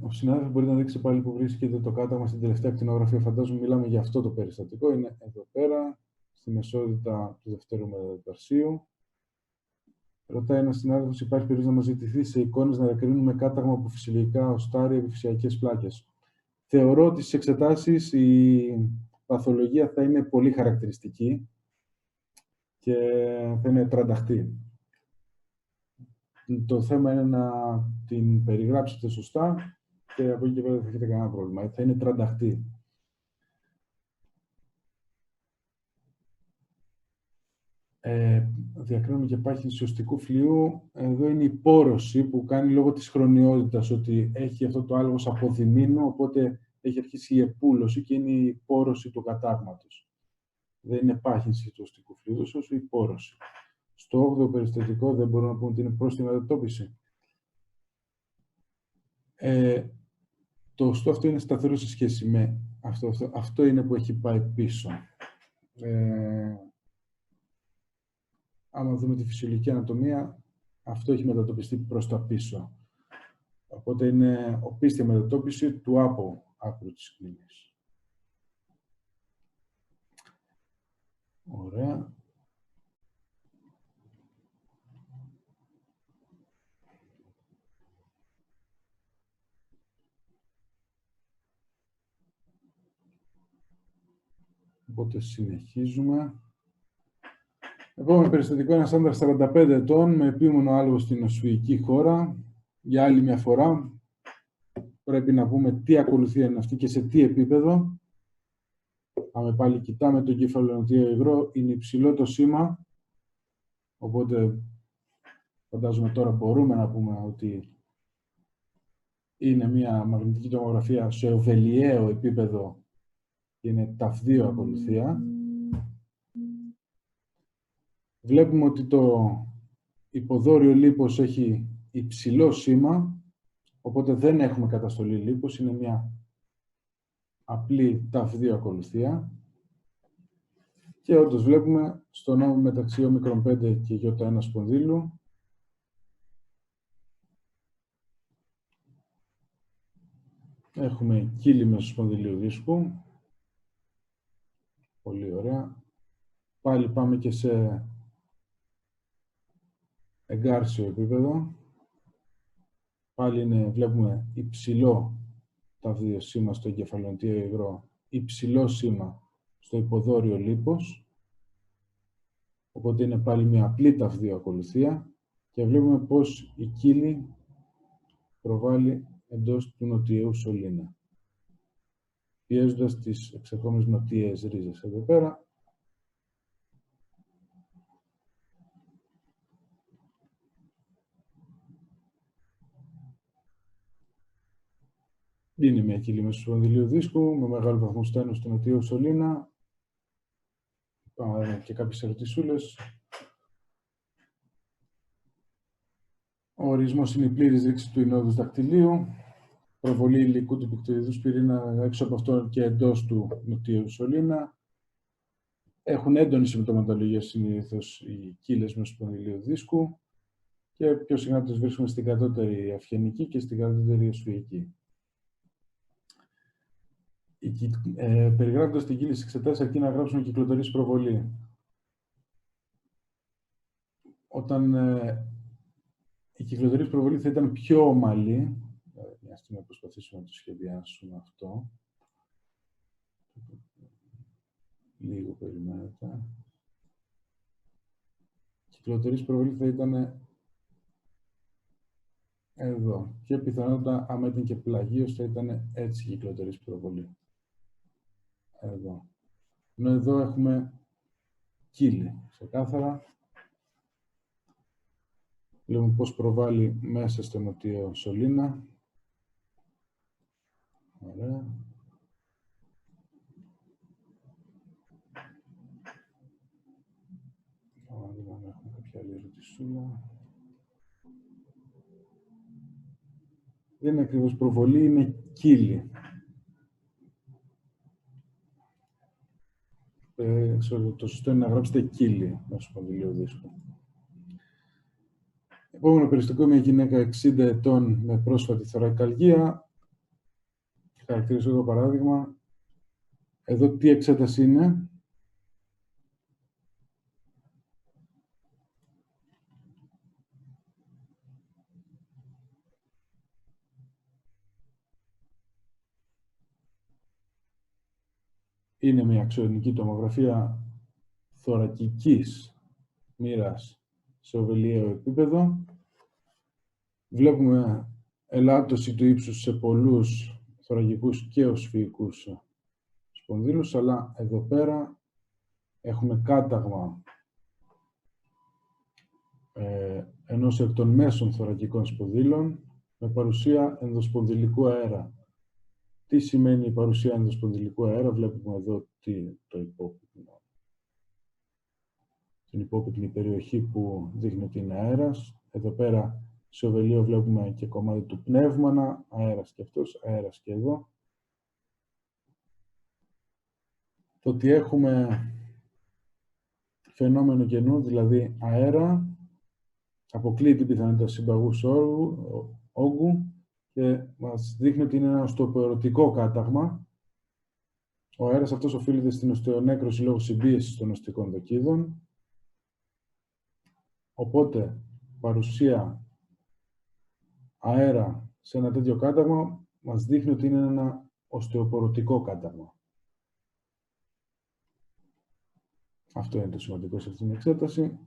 Ο συνάδελφος μπορεί να δείξει πάλι που βρίσκεται το κάταγμα στην τελευταία ακτινογραφία. Φαντάζομαι μιλάμε για αυτό το περιστατικό. Είναι εδώ πέρα, στη μεσότητα του δευτέρου μεταταρσίου. Ρωτάει ένας συνάδελφος, υπάρχει περίπτωση να μας ζητηθεί σε εικόνες να διακρίνουμε κάταγμα από φυσιολογικά οστάρια επιφυσιακές πλάκες. Θεωρώ ότι στις εξετάσεις η παθολογία θα είναι πολύ χαρακτηριστική και θα είναι τρανταχτή. Το θέμα είναι να την περιγράψετε σωστά και από εκεί και πέρα δεν θα έχετε κανένα πρόβλημα. Θα είναι τρανταχτή. Διακρίνουμε και πάχυνση οστικού φλοιού. Εδώ είναι η πόρωση που κάνει λόγω της χρονιότητας, ότι έχει αυτό το άλογος αποδημήνω, οπότε έχει αρχίσει η επούλωση και είναι η πόρωση του κατάγματος. Δεν είναι πάχυνση του οστικού φλοιού, όσο η πόρωση. Στο 8ο περιστατικό δεν μπορούμε να πούμε ότι είναι πρόστιμη μετατόπιση. Το οστό αυτό είναι σταθερό σε σχέση με αυτό. Αυτό είναι που έχει πάει πίσω. Άμα δούμε τη φυσιολογική ανατομία, αυτό έχει μετατοπιστεί προς τα πίσω. Οπότε είναι οπίστια μετατόπιση του άπρου της κλίνης. Ωραία. Οπότε συνεχίζουμε. Επόμενο περιστατικό, ένας άντρας 45 ετών με επίμονο άλογο στην οσφυγική χώρα. Για άλλη μια φορά πρέπει να πούμε τι ακολουθία είναι αυτή και σε τι επίπεδο. Αν πάλι κοιτάμε το κεφαλονοτίο υγρό, είναι υψηλό το σήμα. Οπότε φαντάζομαι τώρα μπορούμε να πούμε ότι είναι μια μαγνητική τομογραφία σε οβελιαίο επίπεδο και είναι ταυδίο ακολουθία. Βλέπουμε ότι το υποδόριο λίπος έχει υψηλό σήμα, οπότε δεν έχουμε καταστολή λίπος, είναι μια απλή ταυδίο ακολουθία. Και όντως βλέπουμε στον νόμο μεταξύ ο5 και Ι1 σπονδύλου έχουμε κύλι μεσοσπονδυλίου δίσκου. Πολύ ωραία. Πάλι πάμε και σε εγκάρσιο επίπεδο. Πάλι βλέπουμε υψηλό ταυδίο σήμα στο εγκεφαλονοτίο υγρό, υψηλό σήμα στο υποδόριο λίπος. Οπότε είναι πάλι μια απλή ταυδίο ακολουθία και βλέπουμε πως η κύλη προβάλλει εντός του νοτιαίου σωλήνα, πιέζοντας τις εξερχόμενες νοτιαίες ρίζες εδώ πέρα. Είναι μια κύλη μεσοσπονδυλίου δίσκου με μεγάλο βαθμό στένος του νοτιαίου σωλήνα. Πάμε και κάποιες ερωτησούλες. Ο ορισμός είναι η πλήρης ρήξη του ινόδους δακτυλίου, προβολή υλικού του πικτοειδούς πυρήνα έξω από αυτό και εντός του νοτιαίου σωλήνα. Έχουν έντονη συμπτωματολογία συνήθως οι κύλες μεσοσπονδυλίου δίσκου και πιο συχνά τις βρίσκουμε στην κατώτερη αυχενική και στην κατώτερη εσφυγική. Περιγράφοντας την κύλη στις εξετάσεις, αρκεί να γράψουμε κυκλοτερής προβολή. Όταν η κυκλοτερής προβολή θα ήταν πιο ομαλή, μια στιγμή να προσπαθήσουμε να το σχεδιάσουμε αυτό. Λίγο περιμένετε. Η κυκλοτερής προβολή θα ήταν εδώ. Και πιθανότατα, άμα ήταν και πλαγίος, θα ήταν έτσι η κυκλοτερής προβολή. Εδώ. Ενώ εδώ έχουμε κύλη, ξεκάθαρα. Βλέπουμε πώς προβάλλει μέσα στο νοτιαίο σωλήνα. Ωραία. Να δούμε αν έχουμε κάποια άλλη ερωτησούλα. Δεν είναι ακριβώς προβολή, είναι κύλη. Το σωστό είναι να γράψετε κύλη μέσω σπονδυλίου δίσκου. Επόμενο περιστατικό, μια γυναίκα 60 ετών με πρόσφατη θωρακαλγία. Χαρακτηριστικό παράδειγμα. Εδώ τι εξέταση είναι? Είναι μια αξιονική τομογραφία θωρακικής μοίρας σε οβελιαίο επίπεδο. Βλέπουμε ελάττωση του ύψους σε πολλούς θωρακικούς και οσφυϊκούς σπονδύλους, αλλά εδώ πέρα έχουμε κάταγμα ενός εκ των μέσων θωρακικών σπονδύλων με παρουσία ενδοσπονδυλικού αέρα. Τι σημαίνει η παρουσία ενδοσπονδυλικού αέρα? Βλέπουμε εδώ την υπόπιτνη περιοχή που δείχνει ότι είναι αέρας. Εδώ πέρα σε οβελίο βλέπουμε και κομμάτι του πνεύμανα, αέρας και αυτός, αέρας και εδώ. Το ότι έχουμε φαινόμενο κενού, δηλαδή αέρα, αποκλείει την πιθανότητα συμπαγούς όγκου και μας δείχνει ότι είναι ένα οστεοπορωτικό κάταγμα. Ο αέρας αυτός οφείλεται στην οστεονέκρωση λόγω συμπίεσης των οστικών δοκίδων. Οπότε, παρουσία αέρα σε ένα τέτοιο κάταγμα μας δείχνει ότι είναι ένα οστεοπορωτικό κάταγμα. Αυτό είναι το σημαντικό σε αυτήν την εξέταση.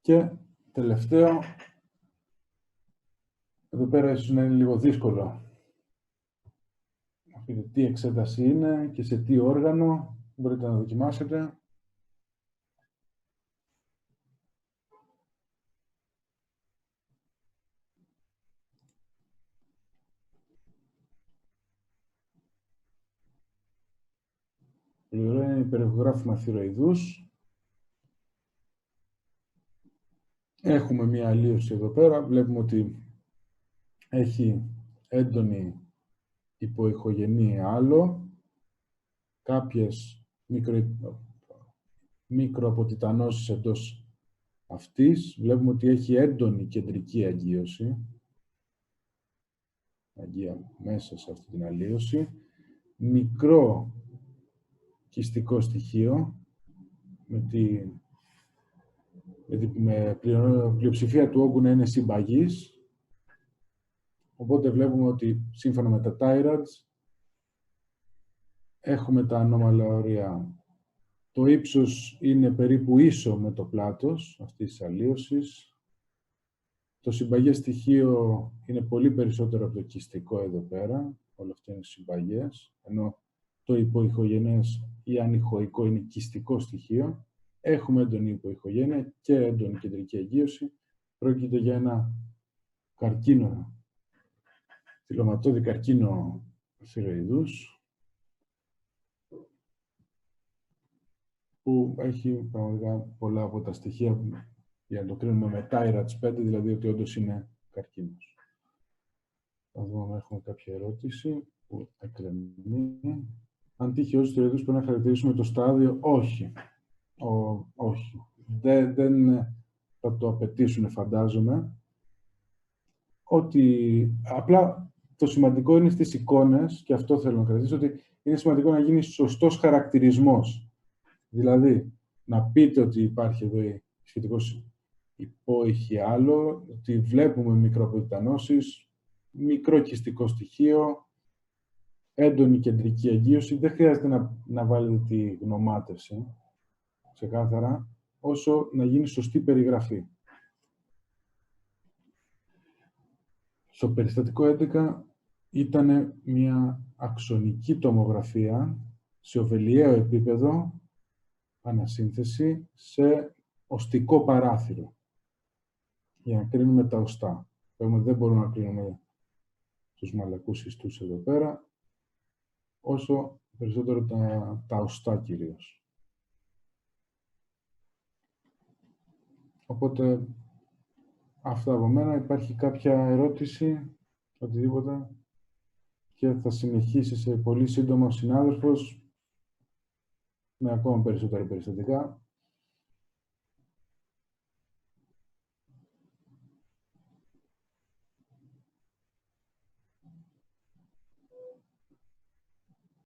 Και τελευταίο, εδώ πέρα ίσως να είναι λίγο δύσκολο να πείτε τι εξέταση είναι και σε τι όργανο. Μπορείτε να δοκιμάσετε. Υπερογράφημα θηροειδούς. Έχουμε μία αλλίωση εδώ πέρα. Βλέπουμε ότι έχει έντονη υποηχογενή άλο, κάποιες μικροαποτιτανώσεις εντός αυτής. Βλέπουμε ότι έχει έντονη κεντρική αγγείωση. Αγγεία μέσα σε αυτή την αλλίωση. Μικρό κυστικό στοιχείο, με πλειοψηφία του όγκου να είναι συμπαγής. Οπότε βλέπουμε ότι σύμφωνα με τα TIRADS έχουμε τα ανώμαλα όρια. Το ύψος είναι περίπου ίσο με το πλάτος αυτής της αλλίωσης. Το συμπαγές στοιχείο είναι πολύ περισσότερο από το κυστικό εδώ πέρα. Όλα αυτά είναι συμπαγές, ενώ το υποηχογενές ή ανηχοϊκό είναι κυστικό στοιχείο. Έχουμε έντονη υποηχογένεια και έντονη κεντρική αγγείωση. Πρόκειται για ένα καρκίνο, θυλωματώδη καρκίνο θηροειδούς, που έχει πραγματικά πολλά από τα στοιχεία για να το κρίνουμε με TIRADS 5, δηλαδή ότι όντως είναι καρκίνος. Θα δούμε αν έχουμε κάποια ερώτηση που εκκρεμεί. Αν τύχει όλους τους θηροειδούς πρέπει να χαρακτηρίσουμε το στάδιο? Όχι. Όχι. Δεν θα το απαιτήσουν, φαντάζομαι. Ότι απλά το σημαντικό είναι στις εικόνες, και αυτό θέλω να κρατήσω, ότι είναι σημαντικό να γίνει σωστός χαρακτηρισμός. Δηλαδή, να πείτε ότι υπάρχει εδώ σχετικός υπόηχη άλλο, ότι βλέπουμε μικροαποτιτανώσεις, μικρό κυστικό στοιχείο, έντονη κεντρική αγγείωση. Δεν χρειάζεται να βάλετε τη γνωμάτευση, ξεκάθαρα, όσο να γίνει σωστή περιγραφή. Στο περιστατικό 11 ήταν μια αξονική τομογραφία σε οβελιαίο επίπεδο, ανασύνθεση, σε οστικό παράθυρο, για να κρίνουμε τα οστά. Δεν μπορούμε να κρίνουμε τους μαλακούς ιστούς εδώ πέρα, όσο περισσότερο τα οστά κυρίως. Οπότε, αυτά από μένα. Υπάρχει κάποια ερώτηση, οτιδήποτε? Και θα συνεχίσει σε πολύ σύντομα ο συνάδελφος με ακόμα περισσότερα περιστατικά.